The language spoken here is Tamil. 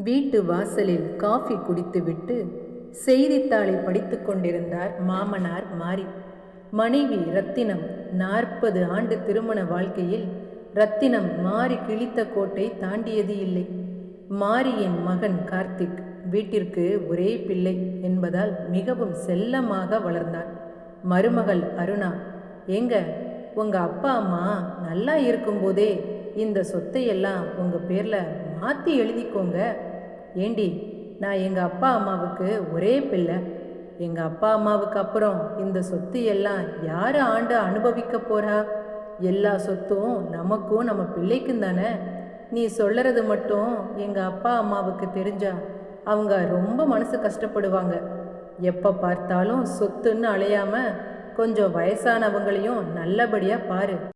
வீட்டு வாசலில் காஃபி குடித்துவிட்டு செய்தித்தாளை படித்து கொண்டிருந்தார் மாமனார் மாரி. மனைவி ரத்தினம். 40 ஆண்டு திருமண வாழ்க்கையில் ரத்தினம் மாரி கிழித்த கோட்டை தாண்டியது இல்லை. மாரியின் மகன் கார்த்திக் வீட்டிற்கு ஒரே பிள்ளை என்பதால் மிகவும் செல்லமாக வளர்ந்தான். மருமகள் அருணா, ஏங்க உங்க அப்பா அம்மா நல்லா இருக்கும்போதே இந்த சொத்தையெல்லாம் உங்க பேர்ல மாற்றி எழுதிக்கோங்க. ஏண்டி, நான் எங்கள் அப்பா அம்மாவுக்கு ஒரே பிள்ளை. எங்கள் அப்பா அம்மாவுக்கு அப்புறம் இந்த சொத்து எல்லாம் யார் ஆண்டு அனுபவிக்க போகிறா? எல்லா சொத்தும் நமக்கும் நம்ம பிள்ளைக்கும் தானே. நீ சொல்கிறது மட்டும் எங்கள் அப்பா அம்மாவுக்கு தெரிஞ்சா அவங்க ரொம்ப மனசு கஷ்டப்படுவாங்க. எப்போ பார்த்தாலும் சொத்துன்னு அலையாமல் கொஞ்சம் வயசானவங்களையும் நல்லபடியாக பாரு.